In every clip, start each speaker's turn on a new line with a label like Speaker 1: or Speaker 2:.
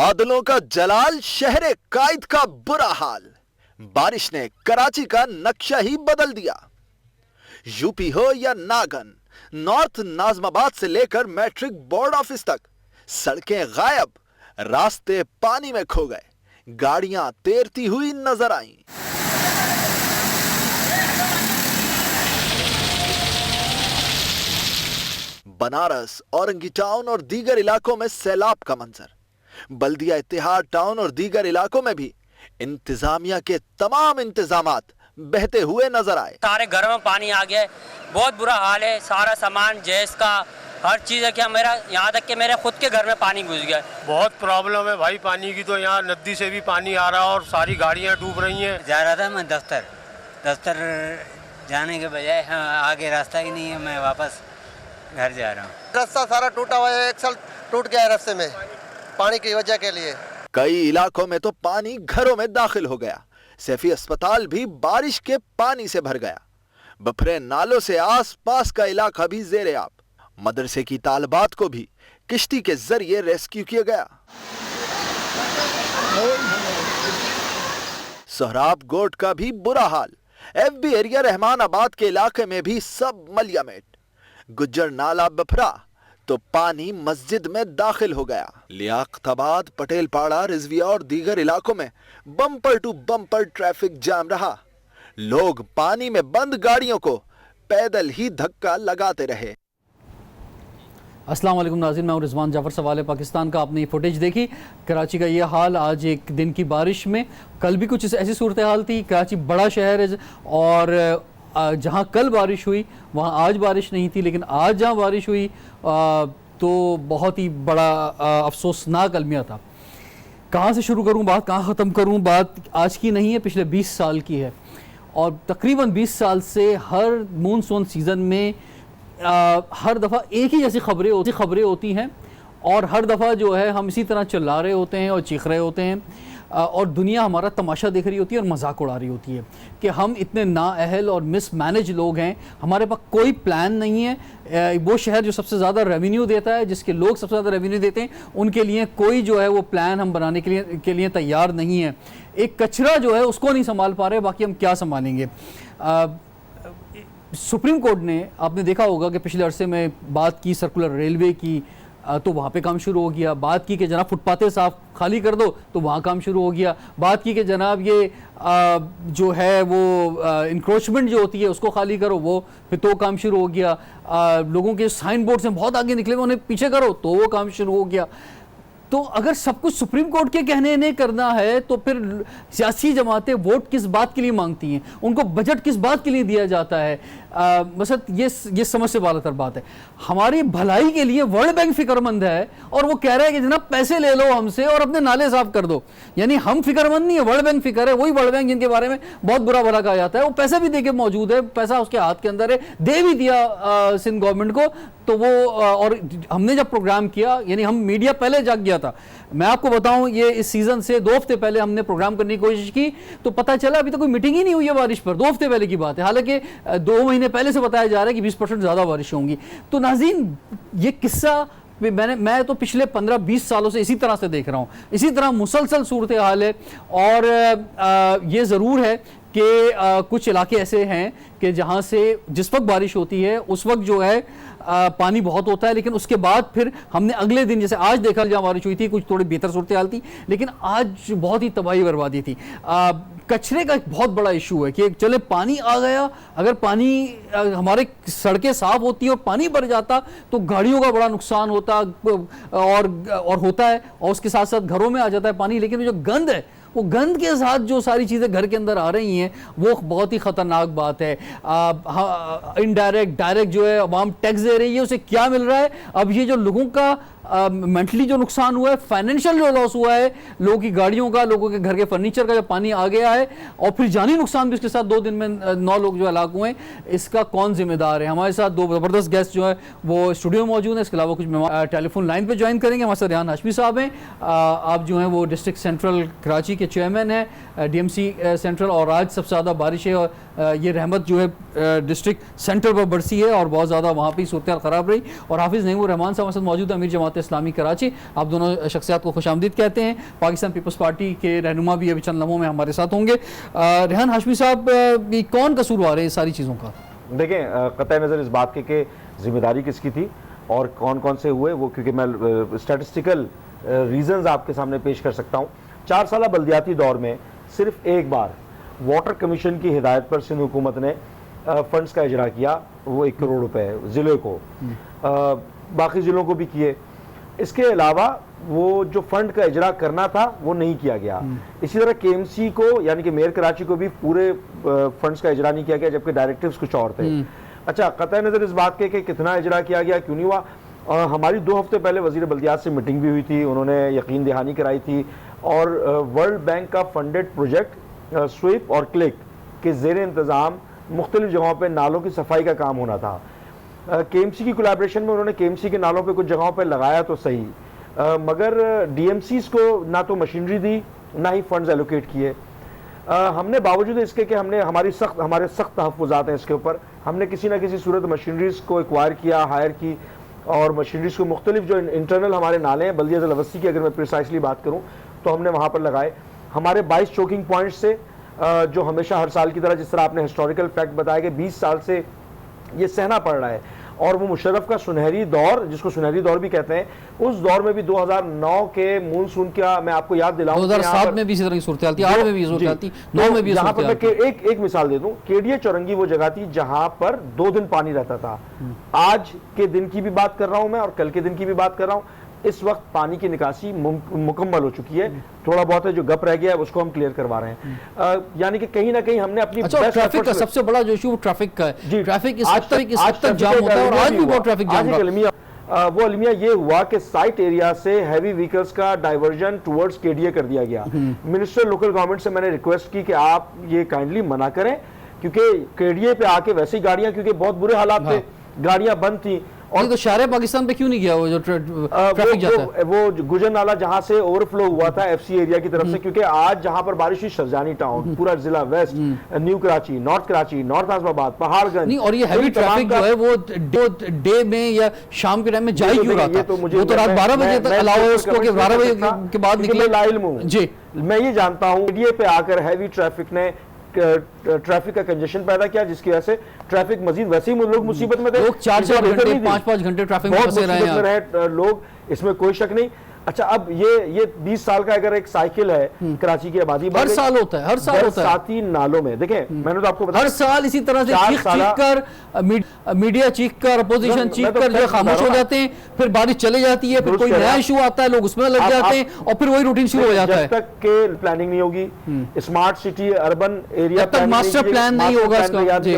Speaker 1: बादलों का जलाल, शहरे कायद का बुरा हाल। बारिश ने कराची का नक्शा ही बदल दिया। यूपी हो या नागन, नॉर्थ नाजमाबाद से लेकर मैट्रिक बोर्ड ऑफिस तक सड़कें गायब, रास्ते पानी में खो गए, गाड़ियां तैरती हुई नजर आईं। बनारस, औरंगी टाउन और दीगर इलाकों में सैलाब का मंजर। बल्दिया इत्तेहाद टाउन और दीगर इलाकों में भी इंतजामिया के तमाम इंतजामात बहते हुए नजर आए।
Speaker 2: सारे घरों में पानी आ गया है, बहुत बुरा हाल है। सारा सामान जैस का हर चीज़ है, क्या मेरा यहाँ तक कि मेरे खुद के घर में पानी घुस गया है।
Speaker 3: बहुत प्रॉब्लम है भाई पानी की, तो यहाँ नदी से भी पानी आ रहा है और सारी गाड़ियाँ डूब रही हैं।
Speaker 4: जा रहा था मैं दफ्तर जाने के बजाय आगे रास्ता ही नहीं है, मैं वापस घर जा रहा हूँ।
Speaker 5: रास्ता सारा टूटा हुआ है, एक साल टूट गया है रास्ते में पानी की वजह के लिए।
Speaker 1: कई इलाकों में तो पानी घरों में दाखिल हो गया। सैफी अस्पताल भी बारिश के पानी से भर गया। बफरे नालों से आसपास का इलाका भी जेरे आब। मदरसे की तालिबात को भी किश्ती के जरिए रेस्क्यू किया गया। सोहराब गोट का भी बुरा हाल। एफबी एरिया रहमानाबाद के इलाके में भी सब मलियामेट। गुज्जर नाला बफरा तो पानी मस्जिद में दाखिल हो गया। लियाकताबाद, पटेलपाड़ा, रिजविया और दीगर इलाकों में bumper to bumper traffic jam रहा। लोग पानी में बंद गाड़ियों को पैदल ही धक्का लगाते रहे।
Speaker 6: अस्सलाम वालेकुम नाज़रीन, मैं रिजवान जाफर। सवाल पाकिस्तान का आपने ये फुटेज देखी। कराची का ये हाल आज एक दिन की बारिश में। कल भी कुछ ऐसी सूरत हाल थी। कराची बड़ा शहर है और जहाँ कल बारिश हुई वहाँ आज बारिश नहीं थी, लेकिन आज जहाँ बारिश हुई तो बहुत ही बड़ा अफसोसनाक अलमिया था। कहाँ से शुरू करूँ बात, कहाँ ख़त्म करूँ बात? आज की नहीं है, पिछले 20 साल की है और तकरीबन 20 साल से हर मानसून सीज़न में हर दफ़ा एक ही जैसी खबरें होती हैं और हर दफ़ा जो है हम इसी तरह चिल्ला रहे होते हैं और चीख रहे होते हैं और दुनिया हमारा तमाशा देख रही होती है और मजाक उड़ा रही होती है कि हम इतने नाअहल और मिसमैनेज लोग हैं, हमारे पास कोई प्लान नहीं है। वो शहर जो सबसे ज़्यादा रेवेन्यू देता है, जिसके लोग सबसे ज़्यादा रेवेन्यू देते हैं, उनके लिए कोई जो है वो प्लान हम बनाने के लिए तैयार नहीं है। एक कचरा जो है उसको नहीं संभाल पा रहे, बाकी हम क्या संभालेंगे। सुप्रीम कोर्ट ने, आपने देखा होगा कि पिछले अरसे में बात की सर्कुलर रेलवे की, तो वहाँ पे काम शुरू हो गया। बात की कि जनाब फुटपाथें साफ खाली कर दो, तो वहाँ काम शुरू हो गया। बात की कि जनाब ये जो है वो इंक्रोचमेंट जो होती है उसको खाली करो, वो फिर तो काम शुरू हो गया। लोगों के साइन बोर्ड से बहुत आगे निकले, उन्हें पीछे करो, तो वो काम शुरू हो गया। तो अगर सब कुछ सुप्रीम कोर्ट के कहने ने करना है तो फिर सियासी जमातें वोट किस बात के लिए मांगती हैं, उनको बजट किस बात के लिए दिया जाता है? बस ये समझ से बालातर बात है। हमारी भलाई के लिए वर्ल्ड बैंक फिक्रमंद है और वो कह रहा है कि जनाब पैसे ले लो हमसे और अपने नाले साफ कर दो। यानी हम फिक्रमंद नहीं है, वर्ल्ड बैंक फिक्र है। वही वर्ल्ड बैंक जिनके बारे में बहुत बुरा भला कहा जाता है, वो पैसा भी दे के मौजूद है, पैसा उसके हाथ के अंदर है, दे भी दिया सिंध गवर्नमेंट को। तो वो और हमने जब प्रोग्राम किया, यानी हम मीडिया पहले जाग गया था। मैं आपको बताऊं, ये इस सीजन से 2 हफ्ते पहले हमने प्रोग्राम करने की कोशिश की तो पता चला अभी तक कोई मीटिंग ही नहीं हुई है बारिश पर। 2 हफ्ते पहले की बात है, हालांकि 2 महीने पहले से बताया जा रहा है कि 20% ज़्यादा बारिश होंगी। तो नाज़रीन, ये किस्सा मैं तो पिछले 15-20 सालों से इसी तरह से देख रहा हूँ, इसी तरह मुसलसल सूरत हाल है। और ये ज़रूर है कि कुछ इलाके ऐसे हैं कि जहाँ से जिस वक्त बारिश होती है उस वक्त जो है पानी बहुत होता है, लेकिन उसके बाद फिर हमने अगले दिन, जैसे आज देखा जहाँ बारिश हुई थी, कुछ थोड़ी बेहतर सूरत हाल थी, लेकिन आज बहुत ही तबाही बर्बादी थी। कचरे का एक बहुत बड़ा इशू है कि चले पानी आ गया, अगर पानी हमारे सड़कें साफ होती और पानी भर जाता तो गाड़ियों का बड़ा नुकसान होता और होता है, और उसके साथ साथ घरों में आ जाता है पानी। लेकिन जो गंद है, वो गंद के साथ जो सारी चीज़ें घर के अंदर आ रही हैं, वो बहुत ही ख़तरनाक बात है। इनडायरेक्ट डायरेक्ट जो है अवाम टैक्स दे रही है, उसे क्या मिल रहा है? अब ये जो लोगों का मेंटली जो नुकसान हुआ है, फाइनेंशियल जो लॉस हुआ है, लोगों की गाड़ियों का, लोगों के घर के फर्नीचर का, जब पानी आ गया है, और फिर जानी नुकसान भी इसके साथ 2 दिन में 9 लोग जो हलाक हुए, इसका कौन जिम्मेदार है? हमारे साथ 2 ज़बरदस्त गेस्ट जो है वो स्टूडियो में मौजूद है। इसके अलावा कुछ टेलीफोन लाइन पर ज्वाइन करेंगे। हमारे साथ रेहान हाशमी साहब हैं, आप जो हैं वो डिस्ट्रिक्ट सेंट्रल कराची के चेयरमैन हैं, DMC सेंट्रल। और आज सबसे ज़्यादा बारिश है और ये रहमत जो है डिस्ट्रिक्ट सेंटर पर बरसी है और बहुत ज़्यादा वहाँ पर सूरत ख़राब रही। और हाफिज़ नईमुर रहमान साहब हमारे साथ मौजूद है, अमीर जमात इस्लामी कराची। आप दोनों शख्सियात को खुशामदीद कहते हैं। पाकिस्तान पीपल्स पार्टी के रहनुमा भी अभी चंद लम्हों में हमारे साथ होंगे। रेहान हाशमी साहब, कौन कसूरवार है इस सारी चीज़ों का?
Speaker 7: देखें, कतई नज़र इस बात की जिम्मेदारी किसकी थी और कौन कौन से हुए वो, क्योंकि मैं स्टैटिस्टिकल रीजंस आपके सामने पेश कर सकता हूँ। 4 साल बल्दियाती दौर में सिर्फ एक बार वाटर कमीशन की हिदायत पर सिंध हुकूमत ने फंड्स का इजरा किया, वो 1 करोड़ रुपए ज़िले को, बाकी ज़िलों को भी किए। इसके अलावा वो जो फंड का इजरा करना था वो नहीं किया गया। इसी तरह KMC को, यानी कि मेयर कराची को भी पूरे फंड्स का इजरा नहीं किया गया, जबकि डायरेक्टिव्स कुछ और थे। अच्छा, कतई नज़र इस बात के कि कितना इजरा किया गया, क्यों नहीं हुआ, हमारी 2 हफ्ते पहले वज़ीर बल्दियात से मीटिंग भी हुई थी, उन्होंने यकीन दहानी कराई थी और वर्ल्ड बैंक का फंडेड प्रोजेक्ट स्वीप और क्लिक के ज़ेर इंतज़ाम मुख्तलिफ जगहों पर नालों की सफाई का काम होना था। KMC की कोलैबोरेशन में उन्होंने KMC के नालों पे कुछ जगहों पे लगाया तो सही, मगर DMCs को ना तो मशीनरी दी ना ही फंड्स एलोकेट किए। हमने बावजूद इसके कि हमने हमारे सख्त तहफ़्फ़ुज़ात हैं इसके ऊपर, हमने किसी ना किसी सूरत मशीनरीज़ को एक्वायर किया, हायर की, और मशीनरीज़ को मुख्तलिफ जो इंटरनल हमारे नाले हैं, बल्दिया ज़िला-वस्ती की अगर मैं प्रिसाइसली बात करूँ तो हमने वहाँ पर लगाए। हमारे 22 चोकिंग पॉइंट्स से जो हमेशा हर साल की तरह, जिस तरह आपने हिस्टोरिकल फैक्ट बताया कि 20 साल से ये सहना पड़ रहा है, और वो मुशर्रफ का सुनहरी दौर, जिसको सुनहरी दौर भी कहते हैं, उस दौर में भी 2009 के मानसून का मैं आपको याद दिलाऊं,
Speaker 6: 2007 में भी इसी तरह की सूरत थी, 8 में भी सूरत थी, 9 में भी।
Speaker 7: यहाँ पर मैं एक मिसाल दे दूं, केडिया चौरंगी वो जगह थी जहां पर 2 दिन पानी रहता था। आज के दिन की भी बात कर रहा हूं मैं और कल के दिन की भी बात कर रहा हूं। इस वक्त पानी की निकासी मुकम्मल हो चुकी है, थोड़ा बहुत है जो गप रह गया है उसको हम क्लियर करवा रहे हैं। यानी कि कहीं ना कहीं हमने अपनी
Speaker 6: ट्रैफिक का सबसे बड़ा जो इशू ट्रैफिक का है। ट्रैफिक इस हद तक जाम होता है और आज भी बहुत ट्रैफिक जाम हो रहा है।
Speaker 7: वो अलमिया ये हुआ कि साइट एरिया से हैवी व्हीकल्स का डाइवर्जन टुवर्ड्स केडीए कर दिया गया। मिनिस्टर लोकल गवर्नमेंट से मैंने रिक्वेस्ट की कि आप ये काइंडली मना करें, क्योंकि केडीए पे आके वैसे ही गाड़ियां, क्योंकि बहुत बुरे हालात थे, गाड़ियां बंद थी।
Speaker 6: और तो शारे पाकिस्तान पे क्यों नहीं गया वो जो ट्रैफिक जाता है?
Speaker 7: वो गुजर नाला जहां से ओवरफ्लो हुआ था FC एरिया की तरफ से, क्योंकि आज जहां पर बारिश हुई, शरजानी टाउन, पूरा जिला west, new Karachi, north Azamabad, Paharganj,
Speaker 6: नहीं, और ये हैवी ट्रैफिक जो है वो डे में या शाम के टाइम में जा ही क्यों रहा था? वो तो रात 12 बजे तक अलाउ है उसको कि 12 बजे के बाद निकले।
Speaker 7: जी, मैं ये जानता हूँ एरिया पे आकर हैवी ट्रैफिक ने ट्रैफिक का कंजेशन पैदा किया, जिसकी वजह से ट्रैफिक मजीद, वैसे ही लोग मुसीबत में थे,
Speaker 6: लोग 4-4 घंटे 5-5 घंटे ट्रैफिक में फंसे रहे
Speaker 7: लोग, इसमें कोई शक नहीं। अच्छा, अब ये 20 साल का अगर एक साइकिल है कराची की आबादी
Speaker 6: हर साल होता है, हर साल होता है।
Speaker 7: साथ ही नालों में देखें, मैंने तो आपको बताया,
Speaker 6: हर साल इसी तरह से चीख कर मीडिया चीख कर, अपोजिशन चीख कर जो खामोश हो जाते हैं, फिर बारिश चली जाती है, फिर कोई नया इशू आता है, लोग उसमें लग जाते हैं और फिर वही रूटीन शुरू हो जाता है।
Speaker 7: जब तक के प्लानिंग नहीं होगी, स्मार्ट सिटी अर्बन एरिया,
Speaker 6: जब तक मास्टर प्लान नहीं होगा,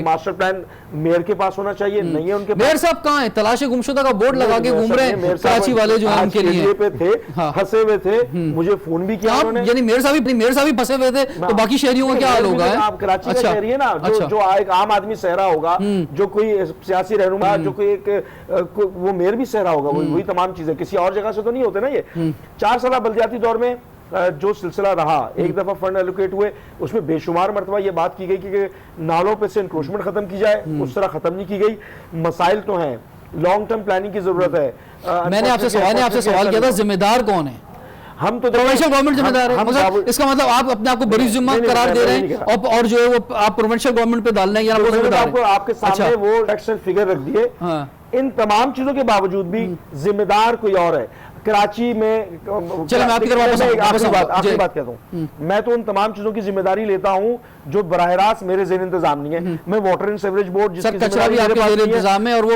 Speaker 7: मास्टर प्लान मेयर के पास होना चाहिए, नहीं है उनके।
Speaker 6: मेयर साहब कहाँ है? तलाश गुमशुदा का बोर्ड लगा के घूम रहे हैं कराची वाले जो है उनके लिए
Speaker 7: पे थे, फंसे हुए थे, मुझे फोन भी किया उन्होंने।
Speaker 6: यानी मेयर साहब भी फंसे हुए थे, तो बाकी शहरियों का क्या हाल होगा?
Speaker 7: आप कराची का शहरी है ना, जो एक आम आदमी सहरा होगा, जो कोई सियासी रहनुमा, जो कोई वो मेयर भी सहरा होगा, वही तमाम चीजें किसी और जगह से तो नहीं होते ना। ये 4 साल बल्दियाती दौर में जो सिलसिला रहा, एक दफा फंड एलोकेट हुए, उसमें बेशुमार मरतबा ये बात की गई कि नालों पे से इंक्रोचमेंट खत्म की जाए, उस तरह खत्म नहीं की गई। मसाइल तो हैं, लॉन्ग टर्म प्लानिंग की जरूरत है।
Speaker 6: मैंने आपसे सवाल किया था, जिम्मेदार कौन है?
Speaker 7: हम तो
Speaker 6: प्रोविंशियल गवर्नमेंट जिम्मेदार है, मतलब इसका मतलब आप अपने आप को बड़ी जिम्मा करार दे रहे हैं और जो है वो आप प्रोविंशियल गवर्नमेंट पे डालना है या
Speaker 7: आपके सामने वो एक्शन फिगर रख दिए। इन तमाम चीजों के बावजूद भी जिम्मेदार कोई और है कराची में।
Speaker 6: चलो मैं
Speaker 7: आपकी बात कहता हूँ, मैं तो उन तमाम चीजों की जिम्मेदारी लेता हूँ जो बराह रास्त मेरे ज़ेन इंतजाम नहीं है। मैं वाटर एंड सीवरेज बोर्ड, जिसकी
Speaker 6: जिम्मेदारी मेरे पास इंतजाम है, और वो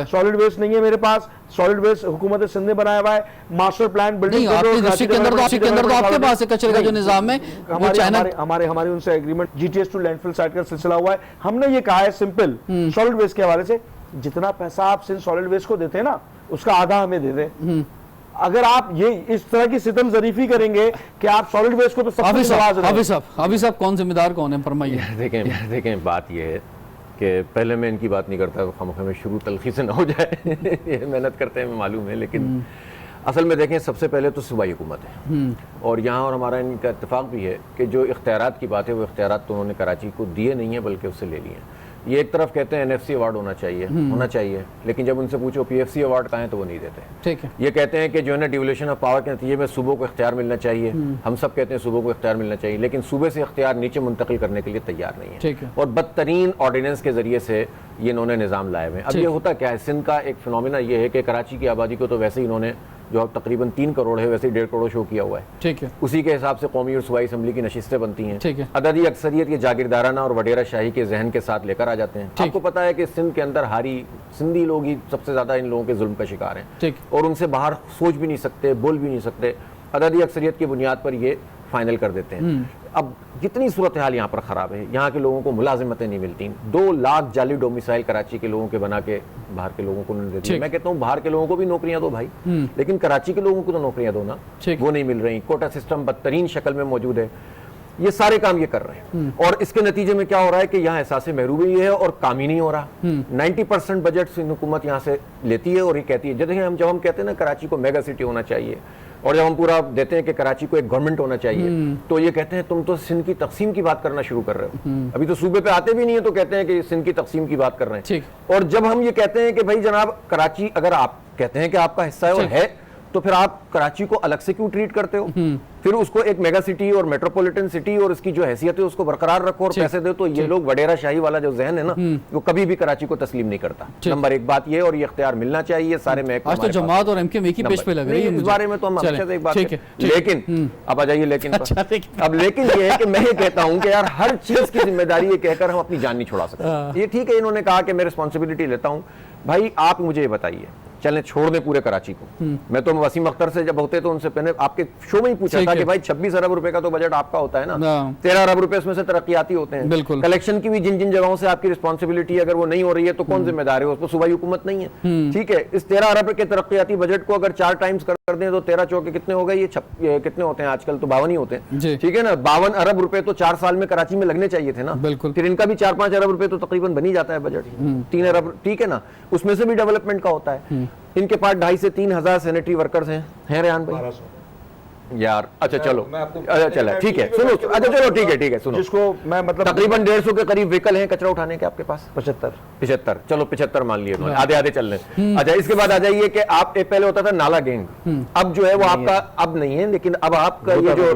Speaker 7: सॉलिड वेस्ट नहीं है मेरे पास। सॉलिड वेस्ट हुकूमत सिंध ने बनाया हुआ है, मास्टर प्लान बिल्डिंग
Speaker 6: डिस्ट्रिक्ट के अंदर तो आपके पास है कचरे का जो निजाम है।
Speaker 7: हमारे उनसे agreement GTS to landfill site का सिलसिला हुआ है। हमने ये कहा है सिंपल, सॉलिड वेस्ट के हवाले से जितना पैसा आप सिंध सॉलिड वेस्ट को देते हैं ना, उसका आधा हमें दे दें। अगर आप ये इस तरह की सितम जरीफी करेंगे कि आप सॉलिड वेस्ट को तो
Speaker 6: हाफिज साहब कौन जिम्मेदार कौन है, फरमाइए।
Speaker 8: देखें बात यह है कि पहले मैं इनकी बात नहीं करता तो खामखा में शुरू तलखी से ना हो जाए। ये मेहनत करते हैं मालूम है, लेकिन असल में देखें सबसे पहले तो सूबाई हुकूमत है, और यहाँ और हमारा इनका इत्तेफाक भी है कि जो इख्तियारात की बात है वो इख्तियारात तो उन्होंने कराची को दिए नहीं है बल्कि उससे ले लिए हैं। ये एक तरफ कहते हैं एनएफसी अवार्ड होना चाहिए, लेकिन जब उनसे पूछो पीएफसी अवार्ड कहाँ है तो वो नहीं देते।
Speaker 6: ठीक है।
Speaker 8: ये कहते हैं कि जो है ना डिवोल्यूशन ऑफ पावर के नतीजे में सूबों को इख्तियार मिलना चाहिए, हम सब कहते हैं सूबों को इख्तियार मिलना चाहिए, लेकिन सूबे से इख्तियार नीचे मुंतकिल करने के लिए तैयार नहीं है।
Speaker 6: ठीक है।
Speaker 8: और बदतरीन ऑर्डिनेंस के जरिए से ये इन्होंने निज़ाम लाए हुए हैं। अब ये होता क्या है, सिंध का एक फिनोमिना ये है कि कराची की आबादी को तो वैसे ही इन्होंने जो अब तकरीबन 3 करोड़ है वैसे ही 1.5 करोड़ शो किया हुआ है।
Speaker 6: ठीक है।
Speaker 8: उसी के हिसाब से कौमी और सूबाई असम्बली की नशिस्तें बनती हैं।
Speaker 6: ठीक है।
Speaker 8: अददी अक्सरियत ये जागीरदाराना और वडेरा शाही के जहन के साथ लेकर आ जाते हैं। आपको पता है कि सिंध के अंदर हारी सिंधी लोग ही सबसे ज़्यादा इन लोगों के जुल्म का शिकार हैं।
Speaker 6: ठीक।
Speaker 8: और उनसे बाहर सोच भी नहीं सकते, बोल भी नहीं सकते, अददी अक्सरियत की बुनियाद पर ये फाइनल कर देते हैं। अब कितनी सूरत हाल यहाँ पर ख़राब है, यहाँ के लोगों को मुलाजिमतें नहीं मिलती। 2 लाख जाली डोमिसाइल कराची के लोगों के बना के बाहर के लोगों को नहीं देती। मैं कहता हूँ बाहर के लोगों को भी नौकरियां दो भाई, लेकिन कराची के लोगों को तो नौकरियां दो ना, वो नहीं मिल रही। कोटा सिस्टम बदतरीन शक्ल में मौजूद है। ये सारे काम ये कर रहे हैं और इसके नतीजे में क्या हो रहा है कि यहाँ एहसास महरूमी है और काम ही नहीं हो रहा। 90% बजट सिंध हुकूमत यहाँ से लेती है और ये कहती है, जब हम कहते हैं ना कराची को मेगा सिटी होना चाहिए और जब हम पूरा देते हैं कि कराची को एक गवर्नमेंट होना चाहिए, तो ये कहते हैं तुम तो सिंध की तकसीम की बात करना शुरू कर रहे हो। अभी तो सूबे पे आते भी नहीं है तो कहते हैं कि सिंध की तकसीम की बात कर रहे हैं। और जब हम ये कहते हैं कि भाई जनाब कराची अगर आप कहते हैं कि आपका हिस्सा है और है, तो फिर आप कराची को अलग से क्यों ट्रीट करते हो? फिर उसको एक मेगा सिटी और मेट्रोपॉलिटन सिटी और इसकी जो हैसियत है उसको बरकरार रखो और पैसे दो। तो ये लोग वडेरा शाही वाला जो जहन है ना, वो कभी भी कराची को तस्लीम नहीं करता। नंबर 1 बात ये, और ये इख्तियार मिलना चाहिए सारे महकमे।
Speaker 6: आज तो जमात और एमके एक ही पेज पे लग रही है।
Speaker 8: इस बारे में तो हम अच्छे से एक बात है, लेकिन अब आ जाइए लेकिन अब लेकिन ये है कि मैं ये कहता हूं कि यार हर चीज की जिम्मेदारी ये कहकर हम अपनी जान नहीं छुड़ा सकते। ये ठीक है, इन्होंने कहा कि मैं रिस्पॉन्सिबिलिटी लेता हूं। भाई आप मुझे ये बताइए, चलें छोड़ दें पूरे कराची को। मैं तो वसीम अख्तर से जब होते तो उनसे पहले आपके शो में ही पूछा था कि भाई 26 अरब रुपए का तो बजट आपका होता है ना, 13 अरब रुपए उसमें से तरक्याती होते हैं। बिल्कुल। कलेक्शन की भी जिन जिन जगहों से आपकी रिस्पॉन्सिबिलिटी अगर वो नहीं हो रही है तो कौन जिम्मेदार है? उसको सूबाई हुकूमत नहीं है। ठीक है, इस 13 अरब के तरक्याती बजट को अगर 4 टाइम्स कर दें तो 13 चौके कितने हो गए? ये कितने होते हैं आजकल? तो 52 ही होते हैं। ठीक है ना, 52 अरब रुपए तो 4 साल में कराची में लगने चाहिए थे ना। बिल्कुल। फिर इनका भी 4-5 अरब रुपए तो तकरीबन बन ही जाता है बजट। 3 अरब, ठीक है ना, उसमें से भी डेवलपमेंट का होता है। इनके पास 2,500 से 3,000 सैनिटरी वर्कर्स हैं रेहान भाई यार। अच्छा चलो, अच्छा चला, ठीक है, सुनो, अच्छा चलो ठीक है सुनो,
Speaker 7: जिसको मैं मतलब
Speaker 8: तकरीबन 150 के करीब व्हीकल हैं कचरा उठाने के आपके पास। 75, चलो 75 मान लिए, आधे चल रहे। अच्छा, इसके बाद आ जाइए कि आप पहले होता था नाला गैंग, अब जो है वो आपका अब नहीं है, लेकिन अब आपका ये जो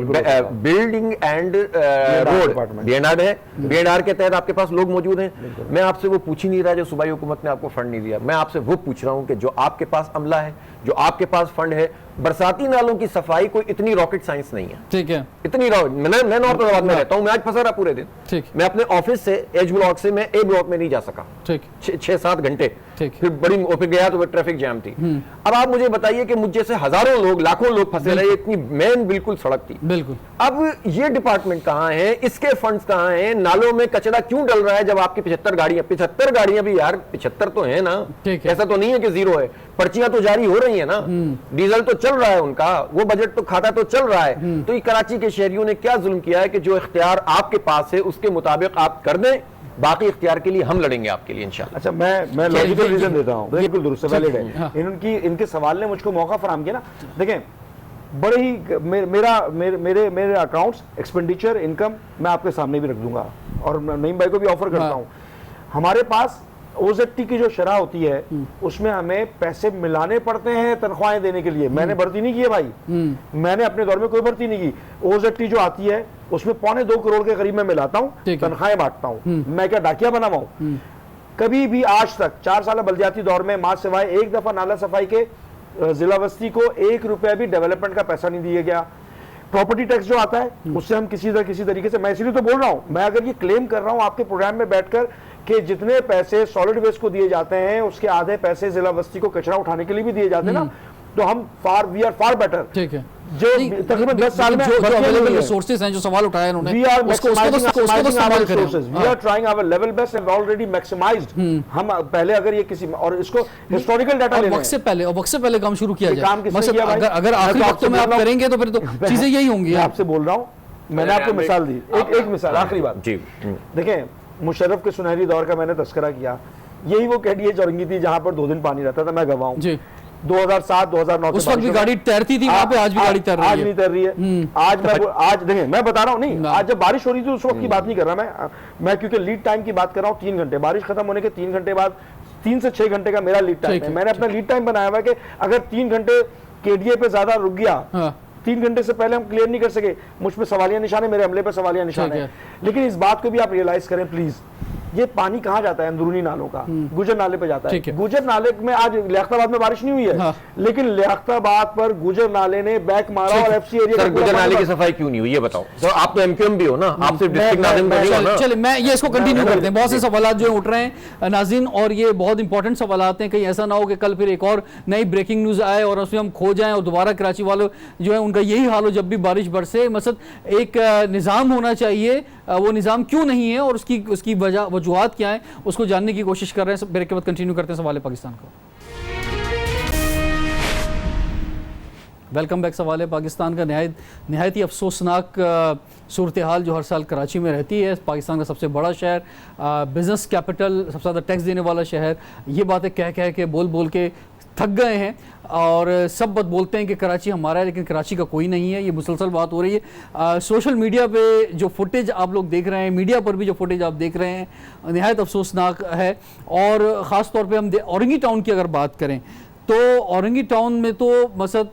Speaker 8: बिल्डिंग एंड रोड बीएनआर है, बीएनआर के तहत आपके पास लोग मौजूद हैं। मैं आपसे वो पूछ ही नहीं रहा जो सूबाई हुकूमत ने आपको फंड नहीं दिया, मैं आपसे वो पूछ रहा हूँ कि जो आपके पास अमला है, जो आपके पास फंड है, बरसाती नालों की सफाई कोई इतनी रॉकेट साइंस नहीं है। ठीक है, इतनी मैं नॉर्थ हैदराबाद में रहता हूं, मैं आज फंसा रहा पूरे दिन। ठीक, मैं अपने ऑफिस से एच ब्लॉक से मैं ए ब्लॉक में नहीं जा सका। ठीक, 6-7 घंटे। फिर बड़ी फिर गया तो ट्रैफिक जैम थी। अब आप मुझे बताइए कि मुझे से हजारों लोग, लाखों लोग फंसे रहे, इतनी मेन बिल्कुल सड़क थी। बिल्कुल। अब ये डिपार्टमेंट कहाँ है, इसके फंड्स कहाँ हैं, नालों में कचरा क्यों डल रहा है जब आपकी 75 गाड़ियां भी यार 75 तो है ना, ऐसा तो नहीं है कि 0 है, पर्चियां तो जारी हो रही है ना, डीजल तो चल रहा है उनका, वो बजट तो खाता तो चल रहा है। तो ये कराची के शहरियों ने क्या जुल्म किया है कि जो इख्तियार आपके पास है उसके मुताबिक आप कर दें, बाकी इख्तियार के लिए हम लड़ेंगे आपके लिए इंशाल्लाह।
Speaker 7: अच्छा, मैं लॉजिकल रीजन देता हूं, बिल्कुल दुरुस्त वैलिड है। इनके सवाल ने मुझको मौका फराहम किया ना। देखें, बड़े ही मेरे अकाउंट्स, एक्सपेंडिचर, इनकम मैं आपके सामने भी रख दूंगा और नईम भाई को भी ऑफर करता हूं। हमारे पास ओजेटी की जो शरह होती है उसमें हमें पैसे मिलाने पड़ते हैं तनख्वाहें देने के लिए। मैंने भर्ती नहीं की है भाई, मैंने अपने दौर में कोई भर्ती नहीं की। ओजेटी जो आती है उसमें 2.25 करोड़ के करीब मैं मिलाता हूँ, तनख्वाहें बांटता हूँ। मैं क्या डाकिया बना हुआ हूँ? कभी भी आज तक 4 साल बल्दियाती दौर में मां सिवाय एक दफा नाला सफाई के जिला बस्ती को 1 रुपया भी डेवलपमेंट का पैसा नहीं दिया गया। प्रॉपर्टी टैक्स जो आता है उससे हम किसी तरीके से, मैं इसलिए तो बोल रहा हूं, मैं अगर ये क्लेम कर रहा हूं आपके प्रोग्राम में बैठकर कि जितने पैसे सॉलिड वेस्ट को दिए जाते हैं उसके आधे पैसे जिला बस्ती को कचरा उठाने के लिए भी दिए जाते हैं ना, तो हम वी आर फार बेटर। ठीक है, जो तकरीबन 10 साल में जो अवेलेबल रिसोर्सेज हैं, जो सवाल उठाए उन्होंने, we are trying our level best and already maximized. हम पहले अगर ये किसी और इसको हिस्टोरिकल डाटा लेना है, वक्त से पहले काम शुरू किया जाए। अगर आखिरी वक्त में आप करेंगे तो फिर तो चीजें यही होंगी। आपसे बोल रहा हूं, मैंने आपको मिसाल दी, एक मिसाल, आखिरी बात जी। देखें, मुशर्रफ के सुनहरी दौर का मैंने तस्करा किया, यही वो KDH औरंगी थी जहां पर 2 दिन पानी रहता था, मैं गवाह हूं। 2007 2009
Speaker 6: उस वक्त भी गाड़ी तैरती थी वहां पे, आज भी गाड़ी तैर रही है।
Speaker 7: आज नहीं तैर रही है। आज देखिए मैं बता रहा हूँ, नहीं आज जब बारिश हो रही थी उस वक्त की बात नहीं कर रहा मैं क्योंकि लीड टाइम की बात कर रहा हूँ। 3 घंटे, बारिश खत्म होने के 3 घंटे बाद, 3 से 6 घंटे का मेरा लीड टाइम है। मैंने अपना लीड टाइम बनाया हुआ है कि अगर 3 घंटे केडीए पे ज्यादा रुक गया, 3 घंटे से पहले हम क्लियर नहीं कर सके, मुझ पे सवालिया निशान है, मेरे अमले पे सवालिया निशान है। लेकिन इस बात को भी आप रियलाइज करें प्लीज, ये पानी कहाँ जाता है? अंदरूनी नालों का, गुजर नाले पे जाता है। गुजर नाले में आज लियाकताबाद में बारिश नहीं हुई है, लेकिन लियाकताबाद पर गुजर नाले ने बैक मारा और एफसी एरिया।
Speaker 8: गुजर नाले की सफाई क्यों नहीं हुई ये बताओ। तो आप तो एमक्यूएम भी हो ना, आप सिर्फ डिस्ट्रिक्ट नाजिम नहीं हो ना।
Speaker 6: चलिए मैं ये इसको कंटिन्यू करते हैं। बहुत से सवाल जो उठ रहे हैं नाज़रीन, और ये बहुत इंपॉर्टेंट सवाल आते हैं। कहीं ऐसा ना हो कि कल फिर एक और नई ब्रेकिंग न्यूज आए और उसमें हम खो जाएं और दोबारा कराची वालों जो है उनका यही हाल हो जब भी बारिश बरसे। मतलब एक निज़ाम होना चाहिए, वो निज़ाम क्यों नहीं है और उसकी वजूहात क्या है, उसको जानने की कोशिश कर रहे हैं। ब्रेक के बाद कंटिन्यू करते हैं सवाल पाकिस्तान को। Welcome back. सवाल पाकिस्तान का नहायत ही अफसोसनाक सूरत हाल जो हर साल कराची में रहती है। पाकिस्तान का सबसे बड़ा शहर, बिजनेस कैपिटल, सबसे ज़्यादा टैक्स देने वाला शहर, ये बातें कह के बोल के थक गए हैं और सब बात बोलते हैं कि कराची हमारा है, लेकिन कराची का कोई नहीं है। ये मुसलसल बात हो रही है। सोशल मीडिया पे जो फुटेज आप लोग देख रहे हैं, मीडिया पर भी जो फुटेज आप देख रहे हैं, नहायत अफसोसनाक है। और ख़ास तौर पे हम औरंगी टाउन की अगर बात करें तो औरंगी टाउन में तो मसद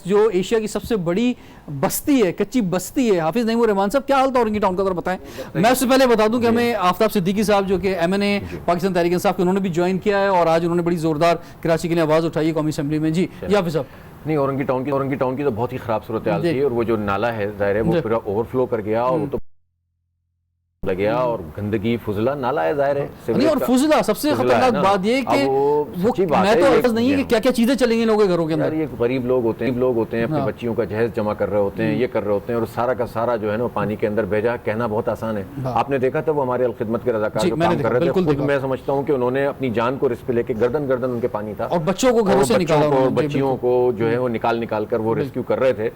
Speaker 6: जो एशिया की सबसे बड़ी बस्ती है, कच्ची बस्ती है। हाफिज नईमुर रहमान साहब, क्या हाल था औरंगी टाउन का अगर बताएं। मैं उससे पहले बता दूं कि हमें आफ्ताब सिद्दीकी साहब जो कि MNA पाकिस्तान तहरीक इंसाफ के, उन्होंने भी ज्वाइन किया है और आज उन्होंने बड़ी जोरदार कराची के लिए आवाज़ उठाई है कौमी असेंबली में। जी हाफिज साहब।
Speaker 8: नहीं, औरंगी टाउन की तो बहुत ही खराब सूरत हाल थी और वो जो नाला है जाहिर है वो पूरा ओवरफ्लो कर गया और वो तो लग गया और गंदगी फुजला नाला है जाहिर है।
Speaker 6: नहीं, और फुजला सबसे खतरनाक बात ये कि वो मैं तो अर्ज नहीं है कि क्या क्या चीजें चलेंगी लोगों के घरों के अंदर।
Speaker 8: ये गरीब लोग होते हैं अपनी बच्चियों का जहेज जमा कर रहे होते हैं, ये कर रहे होते हैं और सारा का सारा जो है ना पानी के अंदर भेजा। कहना बहुत आसान है। आपने देखा था वो हमारे अलखिदमत के रज़ाकार जो काम कर रहे थे, खुद मैं समझता हूँ कि उन्होंने अपनी जान को रिस्क पे लेके गर्दन उनके पानी था
Speaker 6: और बच्चों को घरों से निकाला और
Speaker 8: बच्चियों को जो है वो निकाल कर वो रेस्क्यू कर रहे थे।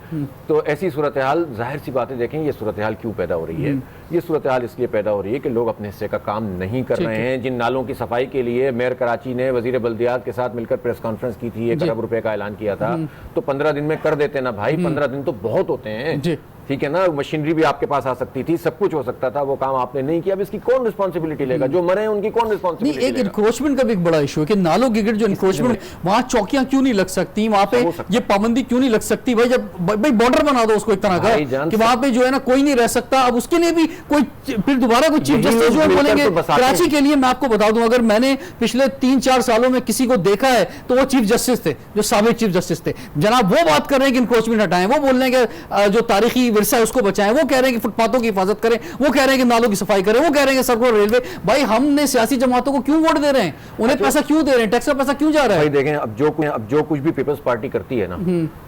Speaker 8: तो ऐसी सूरत हाल, जाहिर सी बात है, देखें ये सूरत हाल क्यों पैदा हो रही है। ये सूरत हाल इसलिए पैदा हो रही है कि लोग अपने हिस्से का काम नहीं कर रहे हैं। जिन नालों की सफाई के लिए मेयर कराची ने वजीर बल्दियात के साथ मिलकर प्रेस कॉन्फ्रेंस की थी, 1 अरब रुपए का ऐलान किया था, तो 15 दिन में कर देते ना भाई। 15 दिन तो बहुत होते हैं, ठीक है ना। मशीनरी भी आपके पास आ सकती थी, सब कुछ हो सकता था, वो काम आपने नहीं किया। अब इसकी कौन रिस्पॉन्सिबिलिटी लेगा? जो मरे हैं उनकी कौन रिस्पॉन्सिबिलिटी लेगा?
Speaker 6: एक इंक्रोचमेंट का भी एक बड़ा इशू है कि नालों के गिर्द जो इंक्रोचमेंट, वहां चौकियां क्यों नहीं लग सकती, वहां पे ये पाबंदी क्यों नहीं लग सकती? भाई जब बॉर्डर बना दो उसको एक तरह का कि वहां पे जो है ना कोई नहीं रह सकता। अब उसके लिए भी कोई फिर दोबारा कोई चीफ जस्टिस जो बोलेंगे कराची के लिए। मैं आपको बता दूं, अगर मैंने पिछले 3-4 सालों में किसी को देखा है तो वो चीफ जस्टिस थे, जो साबिक चीफ जस्टिस थे। जनाब वो बात कर रहे हैं कि इंक्रोचमेंट हटाएं, वो बोल रहे हैं कि जो तारीखी विरसा है उसको बचाएं, वो कह रहे हैं कि फुटपाथों की हिफाजत करें, वो कह रहे हैं कि नालों की सफाई करें, वो कह रहे हैं कि सड़कों रेलवे। भाई हमने सियासी जमातों को क्यों वोट दे रहे हैं? उन्हें पैसा क्यों दे रहे हैं? टैक्स का पैसा क्यों जा रहा है?
Speaker 8: भाई देखें, अब जो कुछ भी पीपल्स पार्टी करती है ना,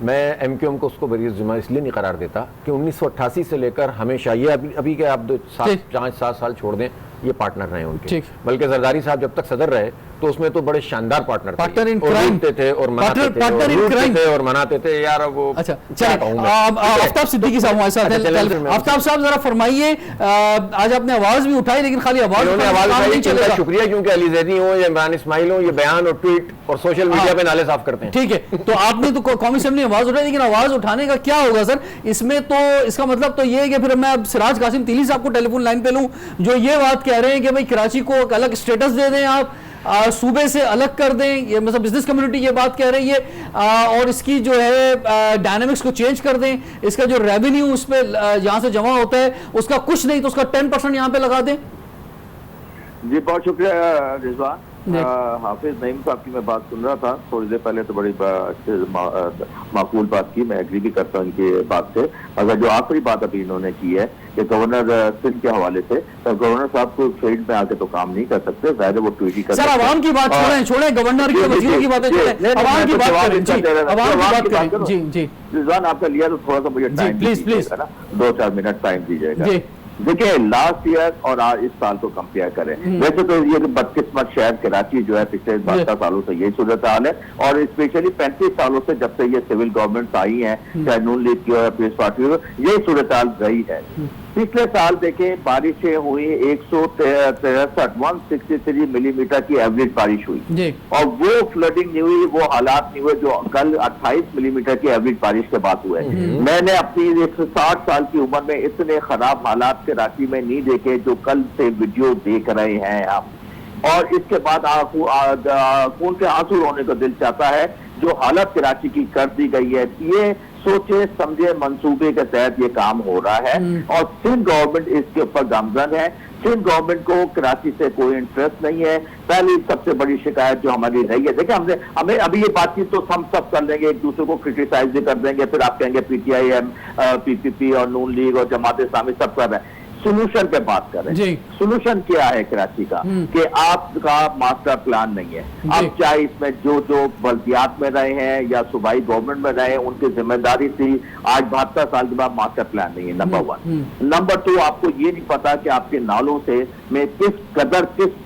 Speaker 8: मैं MQM को उसको बड़ी जिम्मेदार इसलिए नहीं करार देता कि 1988 से लेकर हमेशा ये अभी के आप 5-7 साल छोड़ दें, ये पार्टनर रहे उनके। बल्कि जरदारी साहब जब तक सदर रहे तो उसमें तो बड़े शानदार पार्टनर थे और मनाते थे यार वो।
Speaker 6: अच्छा आफ्ताब सिद्दीकी साहब हमारे साथ हैं। आफ्ताब साहब जरा फरमाइए, आज आपने आवाज भी उठाई लेकिन खाली आवाज नहीं चलेगा।
Speaker 8: शुक्रिया, क्योंकि अली जैदी हो या इमरान इस्माइल हो, ये बयान और ट्वीट और सोशल मीडिया पे नाले साफ करते हैं।
Speaker 6: ठीक है, तो आपने तो कौमी असेंबली में आवाज उठाई, लेकिन आवाज उठाने का क्या होगा सर इसमें? तो इसका मतलब तो ये है कि फिर मैं सिराज कासिम तीली साहब को टेलीफोन लाइन पे लूं जो ये बात कह रहे हैं कि भाई कराची को एक अलग स्टेटस दे दें, आप सूबे से अलग कर दें। ये मतलब बिजनेस कम्युनिटी ये बात कह रही है और इसकी जो है डायनामिक्स को चेंज कर दें। इसका जो रेवेन्यू उस पर यहाँ से जमा होता है उसका कुछ नहीं तो उसका 10% यहाँ पे लगा दें।
Speaker 9: जी बहुत शुक्रिया रिजवान। हाफिज नईम साहब की मैं बात सुन रहा था थोड़ी देर पहले, तो बड़ी माकूल बात की, मैं एग्री भी करता हूँ इनकी बात से। अगर जो आखिरी बात अभी इन्होंने की है कि गवर्नर सिंध के हवाले से, तो गवर्नर साहब को फील्ड में आके तो काम नहीं कर सकते, वैसे वो ट्वीट ही कर सकते।
Speaker 6: आवाम की बात छोड़ें, गवर्नर की वजीरों की बातें छोड़ें, आवाम की बात करें। जी जी
Speaker 9: रिजवान आपका लिया तो थोड़ा सा मुझे टाइम
Speaker 6: प्लीज
Speaker 9: है ना, 2-4 मिनट टाइम दीजिएगा। देखिए लास्ट ईयर और आज इस साल को कंपेयर करें, वैसे तो ये बदकिस्मत शहर कराची जो है पिछले 12 सालों से यही सूरत हाल है और स्पेशली 35 सालों से जब से ये सिविल गवर्नमेंट आई है, चाहे नून लीग की हो या पीपल्स पार्टी हो, यही सूरत हाल रही है। पिछले साल देखें बारिशें हुई 163 मिलीमीटर की एवरेज बारिश हुई
Speaker 6: जी।
Speaker 9: और वो फ्लडिंग नहीं हुई, वो हालात नहीं हुए जो कल 28 मिलीमीटर की एवरेज बारिश के बाद हुए। मैंने अपनी 160 साल की उम्र में इतने खराब हालात कराची में नहीं देखे जो कल से वीडियो देख रहे हैं आप, और इसके बाद खून के आंसू रोने को दिल चाहता है जो हालत कराची की कर दी गई है। ये सोचे समझे मंसूबे के तहत ये काम हो रहा है और सिंध गवर्नमेंट इसके ऊपर गामजन है। सिंध गवर्नमेंट को कराची से कोई इंटरेस्ट नहीं है। पहली सबसे बड़ी शिकायत जो हमारी रही है, देखिए हमें अभी ये बातचीत तो हम सब कर लेंगे, एक दूसरे को क्रिटिसाइज भी कर देंगे, फिर आप कहेंगे PTI, PPP और नून लीग और जमात इस्लामी सब कर रहे हैं। सोल्यूशन पे बात करें, सोल्यूशन क्या है कराची का कि आपका मास्टर प्लान नहीं है। अब चाहे इसमें जो बल्दियात में रहे हैं या सूबाई गवर्नमेंट में रहे हैं उनकी जिम्मेदारी थी, आज 72 साल के बाद मास्टर प्लान नहीं है, नंबर 1। नंबर 2, आपको ये नहीं पता कि आपके नालों से में किस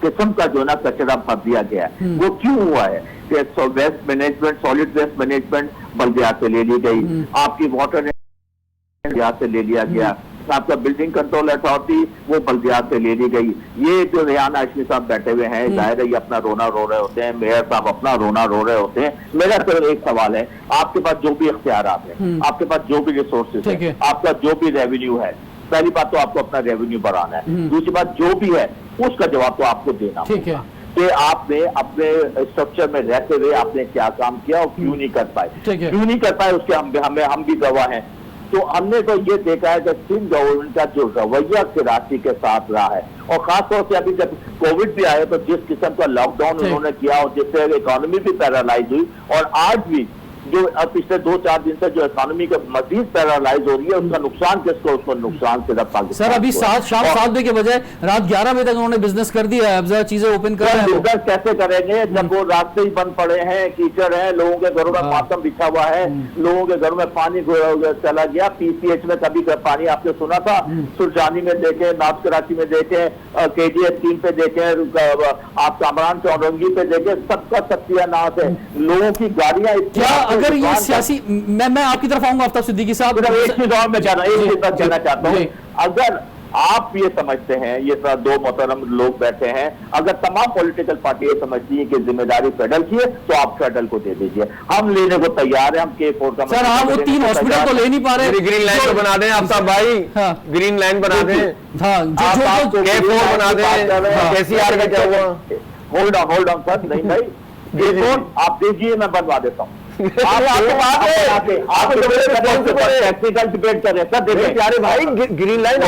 Speaker 9: किस्म का जो ना कचरा भर दिया गया है, वो क्यों हुआ है कि waste management, solid waste management बल्दियात से ले ली गई, आपकी वाटर से ले लिया गया, आपका बिल्डिंग कंट्रोल अथॉरिटी वो बल्दियात से ले ली गई। ये जो रेहान हाशमी साहब बैठे हुए हैं, जाहिर है ये अपना रोना रो रहे होते हैं, मेयर साहब अपना रोना रो रहे होते हैं। मेरा सिर्फ एक सवाल है, आपके पास जो भी इख्तियारात हैं, आपके पास जो भी रिसोर्सेज है, आपका जो भी रेवेन्यू है, पहली बात तो आपको अपना रेवेन्यू बढ़ाना है, दूसरी बात जो भी है उसका जवाब तो आपको देना होगा कि आपने अपने स्ट्रक्चर में रहते हुए आपने क्या काम किया और क्यों नहीं कर पाए, क्यों नहीं कर पाए उसके हम भी गवाह हैं। तो हमने तो ये देखा है कि सिंध गवर्नमेंट का जो रवैया कराची के साथ रहा है, और खासतौर से अभी जब कोविड भी आया तो जिस किस्म का लॉकडाउन उन्होंने किया और जिससे इकोनॉमी भी पैरालाइज हुई, और आज भी जो पिछले 2-4 दिन से जो इकोनॉमी का मजीद पैरालाइज हो रही है, उसका नुकसान किसको? उसको नुकसान सिर्फ पाकिस्तान।
Speaker 6: सर अभी शाम 7 बजे के बजाय रात 11 बजे तक उन्होंने बिजनेस कर दिया है, अब जरा चीजें ओपन कर रहे हैं।
Speaker 9: बिजनेस कैसे करेंगे जब वो रास्ते ही बंद पड़े हैं, कीचड़ है, लोगों के घरों में मातम बिछा हुआ है, लोगों के घरों में पानी चला गया। PCH में कभी पानी आपने सुना था? सुरजानी में देखे, नॉर्थ कराची में देखे, KGS 3 पे देखे, आप कामरान चौरंगी पे देखे, सबका सत्यानाश है। लोगों की गाड़ियां
Speaker 6: अगर ये सियासी, मैं आपकी तरफ आऊंगा आफ्ताब सिद्दीकी साहब,
Speaker 9: एक चीज और मैं कहना चाहता हूँ, अगर आप ये समझते हैं, ये दो मोहतरम लोग बैठे हैं, अगर तमाम पॉलिटिकल पार्टी ये समझती है कि जिम्मेदारी फेडरल की है तो आप फेडरल को दे दीजिए, हम लेने को तैयार है। हम K4 का
Speaker 6: सर आप वो 3 हॉस्पिटल तो ले नहीं पा रहे,
Speaker 8: ग्रीन लाइन तो बना दें आफ्ताब भाई, ग्रीन लाइन बना दें, K4 बना दें, KCR का क्या हुआ?
Speaker 9: होल्ड ऑन सर, नहीं भाई K4 आप दीजिए, मैं बनवा देता हूँ। टेक्निकल डिबेट कर रहे हैं सर, प्यारे भाई ग्रीन लाइन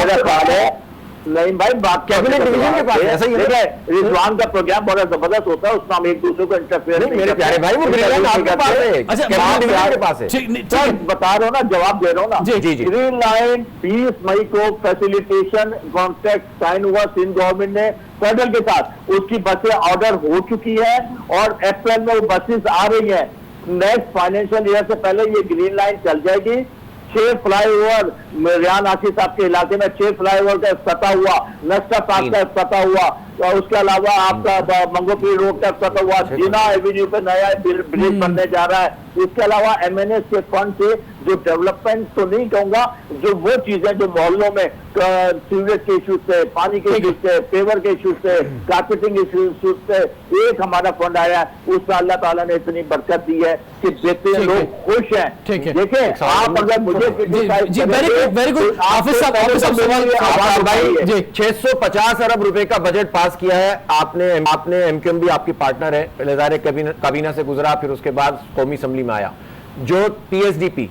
Speaker 9: नहीं भाई, बात कैबिनेट डिवीजन के पास ऐसा ही है। रिजवान का प्रोग्राम बड़ा जबरदस्त होता है, उसमें हम एक दूसरे को इंटरफेयर नहीं। मेरे प्यारे भाई वो ग्रीन लाइन आपके पास है, कैबिनेट डिवीजन के पास है। सर बता रहा हूँ ना, जवाब दे रहा हूँ ना। ग्रीन लाइन 20 मई को फैसिलिटेशन कॉन्ट्रैक्ट साइन हुआ सिंध गवर्नमेंट ने फेडरल के साथ, उसकी बसें ऑर्डर हो चुकी है और अप्रैल में वो बसेस आ रही है। नेक्स्ट फाइनेंशियल ईयर से पहले ये ग्रीन लाइन चल जाएगी। 6 फ्लाईओवर रेहान हाशमी साहब के इलाके में 6 फ्लाईओवर का इफ्तिताह हुआ, नस्टा पार्क का इफ्तिताह हुआ, और उसके अलावा आपका मंगोपीर रोड का इफ्तिताह हुआ, जिना एवेन्यू पे नया ब्रिज बनने जा रहा है। इसके अलावा MNS के फंड से जो डेवलपमेंट तो नहीं कहूंगा, जो वो चीजें जो मोहल्लों में सीवरेज के इश्यूज से, पानी के इश्यूज से, पेवर के इश्यूज से, कारपेटिंग इश्यूज से एक हमारा फंड आया है, उसमें अल्लाह ताला ने इतनी बरकत दी है कि देखते हैं लोग खुश हैं। देखें आप अगर मुझे
Speaker 8: 650 अरब रुपए का बजट पास किया है आपने MQM भी आपकी पार्टनर है, पहले ज़ाहिर काबीना से गुजरा, फिर उसके बाद कौमी असम्बली में आया। जो PSDP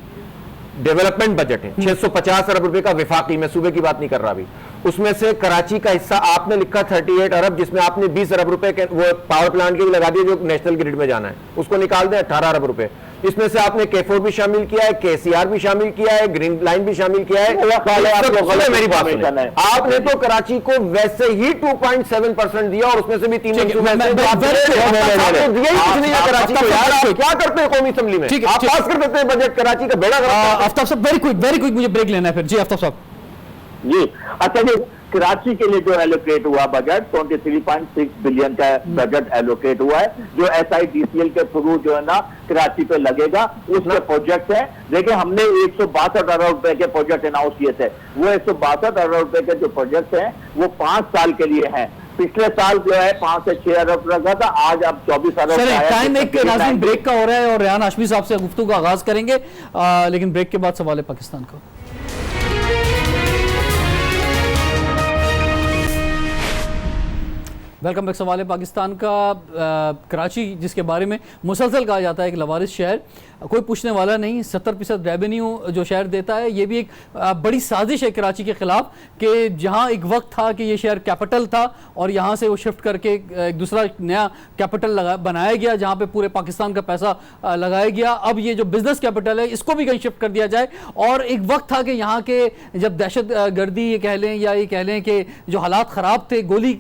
Speaker 8: डेवलपमेंट बजट है 650 अरब रुपए का विफाकी, मैं सूबे की बात नहीं कर रहा अभी, उसमें से कराची का हिस्सा आपने लिखा 38 अरब, जिसमें आपने 20 अरब रुपए के वो पावर प्लांट के भी लगा दिए जो नेशनल ग्रिड में जाना है, उसको निकाल दें 18 अरब रुपए। इसमें से आपने K4 भी शामिल किया है, KCR भी शामिल किया है, ग्रीन लाइन भी शामिल किया है। मेरी बात सुनिए, आपने तो कराची को वैसे ही 2.7% दिया और उसमें से भी 3 कराची को। यार क्या करते हैं कौमी असेंबली में, आप पास कर देते हैं बजट, कराची का बेड़ा।
Speaker 6: आफ्ताब साहब वेरी क्विक मुझे ब्रेक लेना है फिर। जी आफ्ताब साहब।
Speaker 9: जी अच्छा जी, कराची के लिए जो एलोकेट हुआ बजट 23.6 बिलियन का बजट एलोकेट हुआ है, जो SIDCL के थ्रू जो है ना कराची पे लगेगा, उसके प्रोजेक्ट है। देखिए हमने 162 अरब रुपए के प्रोजेक्ट अनाउंस किए थे, वो 162 अरब रुपए के जो प्रोजेक्ट हैं वो 5 साल के लिए हैं। पिछले साल जो है 5 से 6 अरब लगा था, आज अब 24 अरब।
Speaker 6: टाइम एक नाज़रीन ब्रेक का हो रहा है और रेहान हाशमी साहब से गुफ्तगू का आगाज करेंगे, लेकिन ब्रेक के बाद सवाल है पाकिस्तान का। Welcome back. सवाल है पाकिस्तान का। कराची जिसके बारे में मुसलसल कहा जाता है कि लवारिस शहर, कोई पूछने वाला नहीं, 70% रेवेन्यू जो शहर देता है, ये भी एक बड़ी साजिश है कराची के ख़िलाफ़ कि जहाँ एक वक्त था कि ये शहर कैपिटल था और यहाँ से वो शिफ्ट करके एक दूसरा नया कैपिटल बनाया गया जहाँ पे पूरे पाकिस्तान का पैसा लगाया गया। अब ये जो बिज़नेस कैपिटल है इसको भी कहीं शिफ्ट कर दिया जाए। और एक वक्त था कि यहाँ के जब दहशत गर्दी ये कह लें या ये कह लें कि जो हालात ख़राब थे, गोली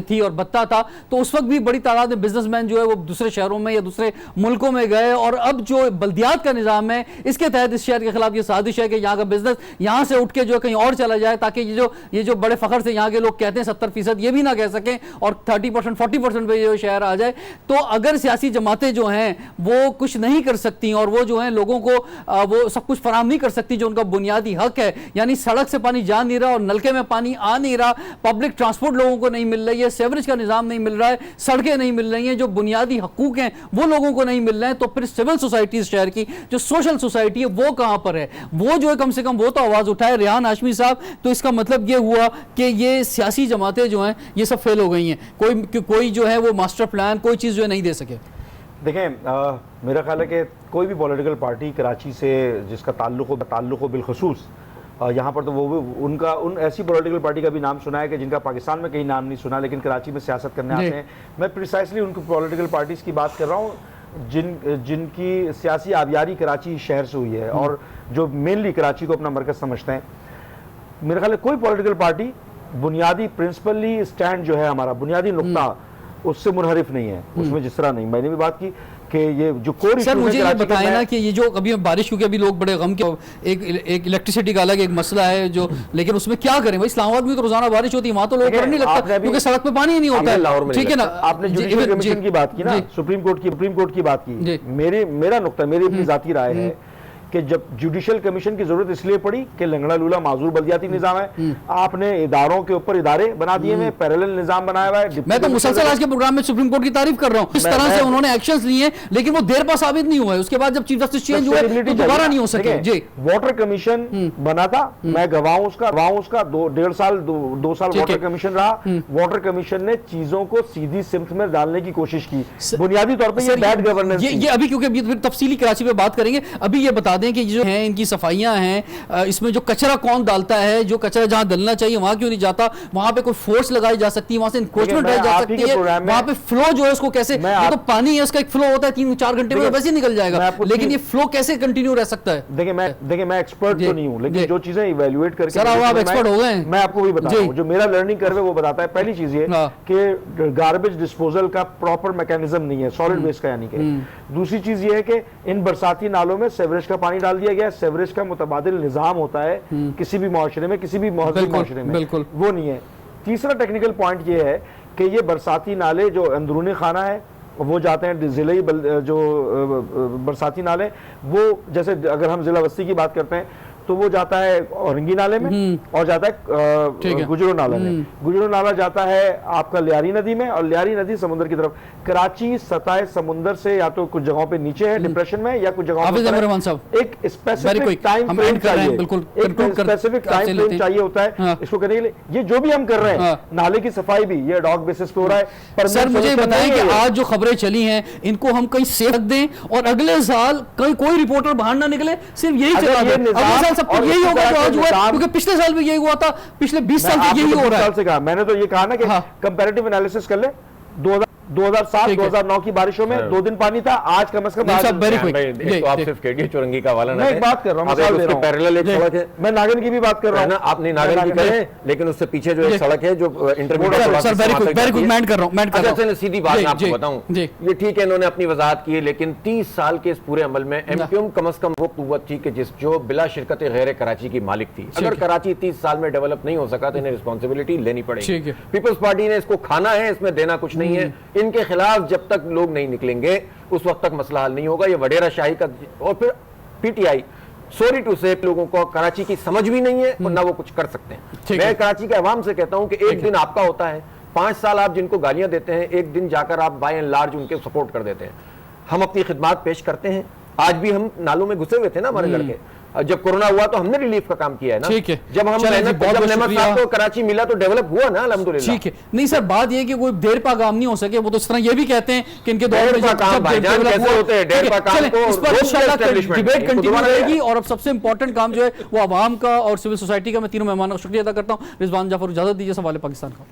Speaker 6: थी और बत्ता था, तो उस वक्त भी बड़ी तादाद में बिजनेसमैन जो है वो दूसरे शहरों में या दूसरे मुल्कों में गए। और अब जो बल्दियात का निज़ाम है इसके तहत इस शहर के खिलाफ ये साजिश है कि यहाँ का बिजनेस यहाँ से उठ के जो कहीं और चला जाए, ताकि ये जो बड़े फखर से यहाँ के लोग कहते हैं 70% ये भी ना कह सकें और 30% 40% पे ये शहर आ जाए। तो अगर सियासी जमातें जो हैं वो कुछ नहीं कर सकती और वो जो हैं लोगों को वो सब कुछ फराहम नहीं कर सकती जो उनका बुनियादी हक है, यानी सड़क से पानी जा नहीं रहा और नलके में पानी आ नहीं रहा, पब्लिक ट्रांसपोर्ट लोगों को नहीं मिल रही है, सेवरेज का निज़ाम नहीं मिल रहा है, सड़कें नहीं मिल रही हैं, जो बुनियादी हकूक हैं वो लोगों को नहीं मिल रहे हैं, तो फिर सिविल सोसाइटी शहर की जो सोशल सोसाइटी है वो कहां पर है? वो जो है कम से कम वो तो आवाज उठाए रेहान हाशमी साहब। तो इसका मतलब ये हुआ कि ये सियासी जमातें जो हैं ये सब फेल हो गई हैं, कोई जो है वो मास्टर प्लान कोई चीज़ जो है नहीं दे सके।
Speaker 7: देखें, मेरा ख्याल है कि कोई भी पॉलिटिकल पार्टी कराची से जिसका ताल्लुक़ हो बिलखसूस यहाँ पर, तो वो उनका उन ऐसी पॉलिटिकल पार्टी का भी नाम सुना है कि जिनका पाकिस्तान में कहीं नाम नहीं सुना लेकिन कराची में सियासत करने आते हैं। मैं प्रिसाइसली उनकी पॉलिटिकल पार्टीज़ की बात कर रहा हूँ जिनकी सियासी आबियारी कराची शहर से हुई है और जो मेनली कराची को अपना मरकज़ समझते हैं। मेरे ख्याल है कोई पॉलिटिकल पार्टी बुनियादी प्रिंसिपली स्टैंड जो है हमारा बुनियादी नुक्ता उससे मुनहरिफ नहीं है, उसमें जिस तरह नहीं। मैंने भी बात की कि ये जो कोर
Speaker 6: सर मुझे ये बताएं ना कि ये जो अभी बारिश, क्योंकि अभी लोग बड़े गम के, एक इलेक्ट्रिसिटी का अलग एक मसला है जो, लेकिन उसमें क्या करें भाई, इस्लामाबाद में तो रोजाना बारिश होती है, वहां तो लोग डर नहीं लगता क्योंकि सड़क पे पानी ही नहीं होता है, ठीक है ना।
Speaker 7: आपने जुडिशल कमीशन की बात की ना, सुप्रीम कोर्ट की बात की, मेरा नुक्ता, मेरी अपनी जाती राय है कि जब जुडिशल कमीशन की जरूरत इसलिए पड़ी कि लंगड़ा लूला माजूर बल्दियाती निजाम है, आपने इदारों के ऊपर इदारे बना दिए हैं, पैरेलल निजाम बनाया हुआ है। मैं तो मुसलसल आज के प्रोग्राम में सुप्रीम कोर्ट की तारीफ कर रहा हूँ, इस तरह से उन्होंने एक्शंस लिए लेकिन वो देर पर साबित नहीं हुआ है। उसके बाद जब चीफ जस्टिस चेंज हुए तो दोबारा नहीं हो सके। जी, वाटर कमीशन बना था, मैं गवाह उसका 1.5 साल 2 साल वाटर कमीशन रहा। वाटर कमीशन ने चीजों को सीधी सिमत में डालने की कोशिश की, बुनियादी तौर पर ये बैड गवर्नेंस। ये अभी क्योंकि तफसीली कराची पे बात करेंगे, अभी ये बता दें कि जो है इनकी सफाइयां हैं, इसमें जो कचरा कौन डालता है, जो कचरा जहां डलना चाहिए वहां क्यों नहीं जाता, वहां पे कोई फोर्स लगाई जा सकती है, वहां से इंक्रोचमेंट रह जा सकती है, वहां पे फ्लो जो है उसको कैसे, ये तो पानी है उसका एक फ्लो होता है 3-4 घंटे में वैसे ही निकल जाएगा, लेकिन ये फ्लो कैसे कंटिन्यू रह सकता है? देखिए मैं एक्सपर्ट तो नहीं हूं, लेकिन जो चीजें इवैल्यूएट करके, सर आप एक्सपर्ट हो गए, मैं आपको भी बता रहा हूं, जो मेरा लर्निंग कर्व है वो बताता है। पहली चीज ये कि गार्बेज डिस्पोजल का प्रॉपर मैकेनिज्म नहीं है, सॉलिड वेस्ट का, यानी कि दूसरी चीज ये है कि इन बरसाती नालों में सेवरेज का पानी डाल दिया गया। सेवरेज का मुतबादिल निजाम होता है किसी भी मुआशरे में, किसी भी मुआशरे में, वो नहीं है। तीसरा टेक्निकल पॉइंट ये है कि ये बरसाती नाले जो अंदरूनी खाना है वो जाते हैं जिले जो बरसाती नाले, वो जैसे अगर हम जिला बस्ती की बात करते हैं तो वो जाता है औरंगी नाले में और जाता है गुजरो नाला में। गुजरो नाला जाता है आपका लियारी नदी में और लियारी नदी समुद्र की तरफ। कराची सतह समुद्र से या तो कुछ जगहों पे नीचे है डिप्रेशन में या कुछ जगहों पे एक स्पेसिफिक टाइम फ्रेम चाहिए, एक स्पेसिफिक टाइम फ्रेम चाहिए होता है इसको करने के लिए। ये जो भी हम कर रहे हैं नाले की सफाई भी ये डॉग बेसिस पे हो रहा है। सर मुझे बताएं कि आज जो खबरें चली हैं इनको हम कहीं सेफ रख दें और अगले साल कहीं कोई रिपोर्टर बाहर ना निकले, सिर्फ यही चला दें, अगले साल सब कुछ यही होगा जो आज हुआ, क्योंकि पिछले साल भी यही हुआ था, पिछले 20 साल से यही हो रहा है। मैंने तो ये कहा ना कि कंपैरेटिव एनालिसिस कर ले, 2007
Speaker 6: ठीक है।
Speaker 7: 2009 की बारिशों में 2 दिन पानी था, आज कम से कम आज
Speaker 6: साहब, very quick।
Speaker 8: भाई, एक तो आप सिर्फ केडीए चुरंगी का हवाला ना
Speaker 7: मैं एक
Speaker 8: दें।
Speaker 7: बात कर रहा हूं,
Speaker 8: अब
Speaker 7: मिसाल
Speaker 8: एक
Speaker 7: दे
Speaker 8: उसके
Speaker 7: रहा हूं।
Speaker 8: पैरेलल एक सड़क है,
Speaker 7: मैं नागन की भी बात कर रहा
Speaker 8: है
Speaker 7: हूं
Speaker 8: ना, आपने नागन की करें, लेकिन उससे पीछे जो एक सड़क है जो इंटरमीडिएट
Speaker 6: सर, very quick, मैं कर रहा हूं, मैं कर रहा हूं।
Speaker 8: सीधी बात
Speaker 6: जी,
Speaker 8: मैं आपको
Speaker 6: जी,
Speaker 8: बताऊं,
Speaker 6: जी।
Speaker 8: ये ठीक है इन्होंने अपनी वजाहत की है, लेकिन 30 साल के इस पूरे अमल में एमक्यूएम कम से कम वो कुव्वत थी कि जो बिला शिरकत गैर कराची की मालिक थी। अगर कराची 30 साल में डेवलप नहीं हो सका तो इन्हें रिस्पॉन्सिबिलिटी लेनी
Speaker 6: ठीक
Speaker 8: पड़ेगी।
Speaker 6: है।
Speaker 8: पीपल्स पार्टी ने इसको खाना है, इसमें देना कुछ नहीं है। इनके खिलाफ जब तक लोग नहीं निकलेंगे उस वक्त तक मसला हल नहीं होगा। ये वडेरा शाही का, और फिर पीटीआई सॉरी टू से लोगों को कराची की समझ भी नहीं है और ना वो कुछ कर सकते हैं। मैं कराची के अवाम से कहता हूं कि एक दिन आपका होता है, 5 साल आप जिनको गालियां देते हैं, एक दिन जाकर आप बाय एंड लार्ज उनके सपोर्ट कर देते हैं। हम अपनी खिदमत पेश करते हैं। आज भी हम नालों में घुसे हुए थे ना हमारे लड़के, जब कोरोना हुआ तो हमने रिलीफ का काम किया है ना।
Speaker 6: ठीक है,
Speaker 8: जब हम
Speaker 6: चलिए जी,
Speaker 8: मेहनत
Speaker 6: बहुत
Speaker 8: जब
Speaker 6: बहुत
Speaker 8: नेमत
Speaker 6: शुक्रिया।
Speaker 8: साहब को कराची मिला तो डेवलप हुआ ना अल्हम्दुलिल्लाह।
Speaker 6: ठीक है, नहीं सर, बात ये है कि कोई देर पा काम नहीं हो सके। वो तो इस तरह ये भी कहते हैं कि इनके दौर में
Speaker 8: देर पा काम भाईजान कैसे होते हैं? देर पा काम तो
Speaker 6: इस पर
Speaker 8: रोज
Speaker 6: इंशाल्लाह
Speaker 8: establishment
Speaker 6: डिबेट
Speaker 8: इनको
Speaker 6: कंटिन्यू
Speaker 8: दोबारा
Speaker 6: रहेगी। और अब सबसे इंपॉर्टेंट काम जो है वो आवाम का और सिविल सोसाइटी का। मैं तीनों मेहमानों का शुक्रिया अदा करता हूँ। रिजवान जाफर, इजाजत दीजिए, सवाल पाकिस्तान का।